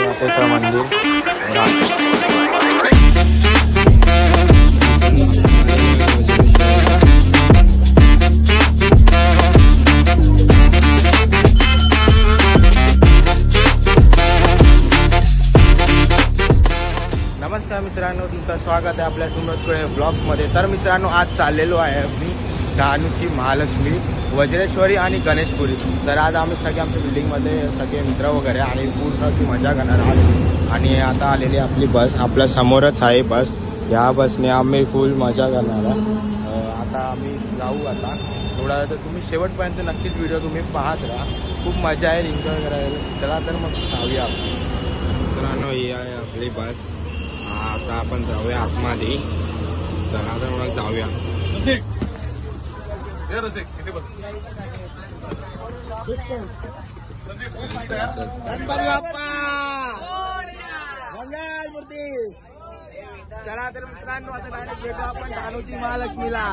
मातेचं मंदिर नमस्कार मित्रांनो, तुमचं स्वागत आहे आपल्या सुमरतकडे ब्लॉग्समध्ये। तर मित्रांनो, आज चाललेलो आहे मी डहाणूची महालक्ष्मी, वज्रेश्वरी आणि गणेशपुरी। तर आज आम्ही सगळे आमच्या बिल्डिंगमध्ये सगळे मित्र वगैरे आणि पूर्ण ती मजा करणार आहोत। आणि आता आलेली आपली बस आपल्या समोरच आहे बस। या बसने आम्ही फुल मजा करणार आहे। आता आम्ही जाऊ आता थोडा, तर तुम्ही शेवटपर्यंत नक्कीच व्हिडिओ तुम्ही पाहत राहा, खूप मजा आहे, एन्जॉय करायला। चला तर मग जाऊया आपण। मित्रांनो, ही आहे आपली बस। आता आपण जाऊया आतमध्ये। चला तर मग जाऊया। गणपती बाप्पा मंगलमूर्ती। चला तर मित्रांनो, आता डायरेक्ट भेटू आपण डहाणूची महालक्ष्मीला।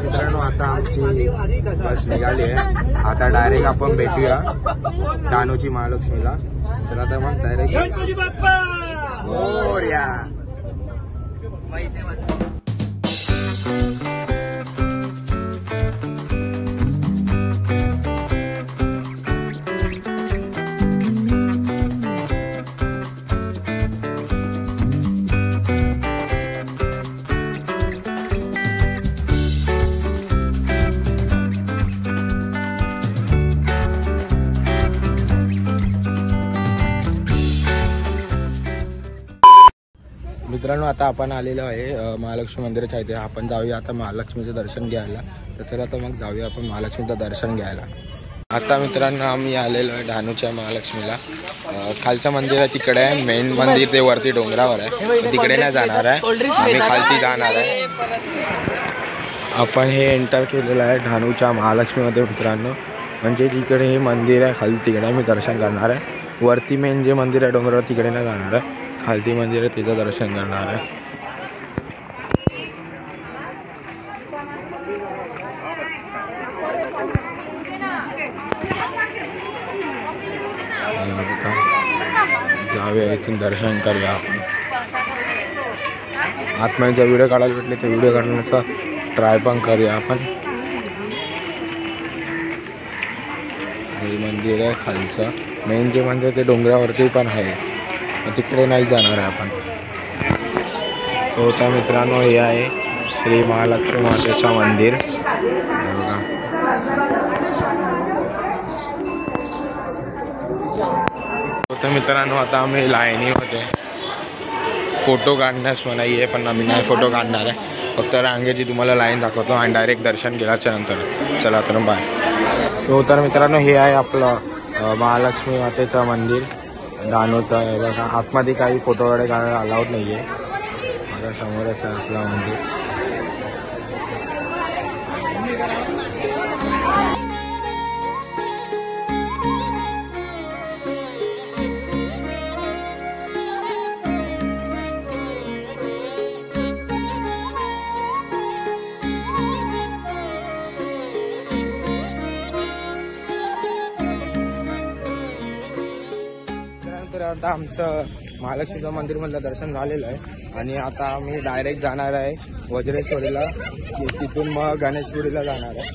मित्रांनो, आता आमची बस निघाली आहे। आता डायरेक्ट आपण भेटूया डहाणूची महालक्ष्मीला। चला तर मग डायरेक्ट गणपती बाप्पा मोरया। मित्रांनो, आता आपण आलेलो आहे महालक्ष्मी मंदिराच्या इथे। आपण जाऊया आता महालक्ष्मीचं दर्शन घ्यायला। तर चला तर मग जाऊया आपण महालक्ष्मीचं दर्शन घ्यायला। आता मित्रांनो, आम्ही आलेलो आहे डहाणूच्या महालक्ष्मीला। खालचं मंदिर आहे तिकडे आहे, मेन मंदिर ते वरती डोंगरावर आहे, तिकडे नाही जाणार आहे, आम्ही खालती जाणार आहे। आपण हे एंटर केलेलं आहे डहाणूच्या महालक्ष्मीमध्ये मित्रांनो। म्हणजे तिकडे हे मंदिर आहे, खाली तिकडे आम्ही दर्शन करणार आहे। वरती मेन जे मंदिर आहे डोंगरावर तिकडे नाही जाणार आहे, खालती मंदिर आहे तिचं दर्शन करणार आहे। जाऊया इथून दर्शन करूया आपण। आतमध्ये व्हिडिओ काढायला भेटले तर व्हिडिओ काढण्याचा ट्राय पण करूया आपण। हे मंदिर आहे खालचं, मेन जे मंदिर ते डोंगरावरती पण आहे, तिकडे नाही जाणार आहे आपण। तर मित्रांनो, हे आहे श्री महालक्ष्मी मातेचं मंदिर। तर मित्रांनो, आता आम्ही लाईनीमध्ये फोटो काढण्यास मनाई आहे, पण आम्ही नाही फोटो काढणार आहे, फक्त रांगेची तुम्हाला लाईन दाखवतो आणि डायरेक्ट दर्शन केल्याच्या नंतर। चला तर बाय। तर मित्रांनो, हे आहे आपलं महालक्ष्मी मातेचं मंदिर डहाणूचं आहे बघा। आतमध्ये काही फोटो वगैरे काढायला अलाउड नाही आहे, माझ्या समोरच आहे आपलं मंदिर। आता आमचं महालक्ष्मीचं मंदिरमधलं दर्शन झालेलं आहे आणि आता आम्ही डायरेक्ट जाणार आहे वज्रेश्वरीला, तिथून मग गणेशपुरीला जाणार आहे।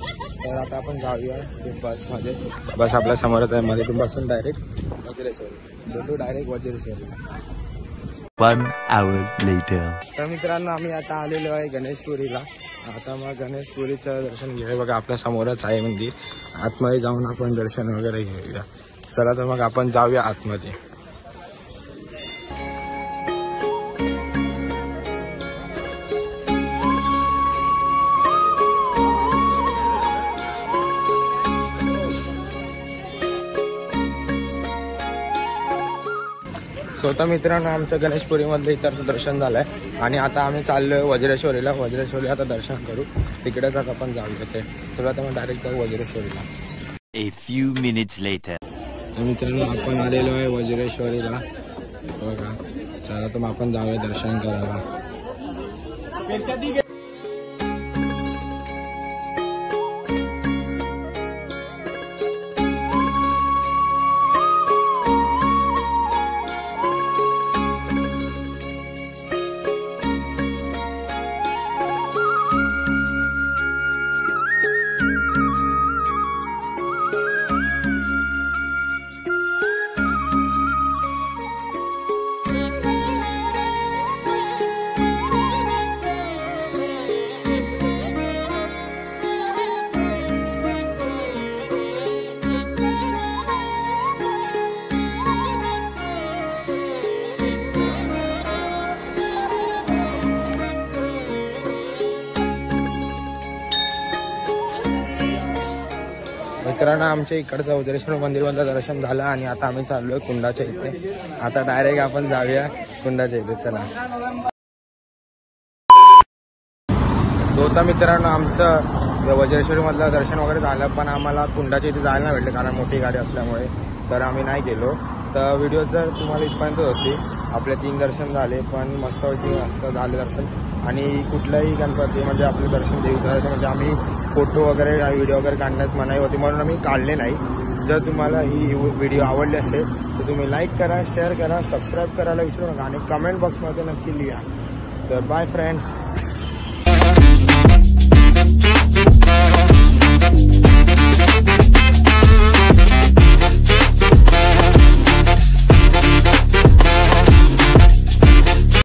तर आता आपण जाऊया बसमध्ये। बस आपल्या समोरच आहे, मध्ये तिथून बसून डायरेक्ट वज्रेश्वरी भेटू, डायरेक्ट वज्रेश्वरीला। 1 hour later. तर मित्रांनो, आम्ही आता आलेलो आहे गणेशपुरीला। आता मग गणेशपुरीचं दर्शन घेऊया बघा, आपल्या समोरच आहे मंदिर। आतमध्ये जाऊन आपण दर्शन वगैरे घेऊया। चला तर मग आपण जाऊया आतमध्ये। स्वतः मित्रांनो, आमचं गणेशपुरीमध्ये इतर दर्शन झालंय आणि आता आम्ही चाललोय वज्रेश्वरीला। वज्रेश्वरी आता दर्शन करू, तिकडेच आता आपण जाऊया ते। चला तर मग डायरेक्ट जाऊ वज्रेश्वरीला। A few minutes later. तर मित्रांनो, आपण आलेलो आहे वज्रेश्वरीला बघा। चला तर मग आपण जाऊया दर्शन करायला। मित्रांनो आमच्या इकडचं वज्रेश्वर मंदिरमधलं दर्शन झालं आणि आता आम्ही चाललोय कुंडाच्या इथे. आता डायरेक्ट आपण जाऊया कुंडाच्या इथे. चला. स्वतः मित्रांनो आमचं वज्रेश्वरी मधलं दर्शन वगैरे झालं, पण आम्हाला कुंडाच्या इथे जायला नाही भेटलं कारण मोठी गाडी असल्यामुळे, तर आम्ही नाही गेलो. तर व्हिडिओ जर तुम्हाला इथपर्यंत होती. आपले 3 दर्शन झाले, पण मस्त झाले दर्शन. आणि कुठलंही गणपती म्हणजे आपलं दर्शन देवीचं दर्शन म्हणजे आम्ही फोटो वगैरे व्हिडिओ वगैरे काढण्यास मनाई होती म्हणून आम्ही काढले नाही. जर तुम्हाला ही व्हिडिओ आवडली असेल तर तुम्ही लाईक करा, शेअर करा, सबस्क्राईब करायला विसरू नका आणि कमेंट बॉक्समध्ये नक्की लिहा. तर बाय फ्रेंड्स.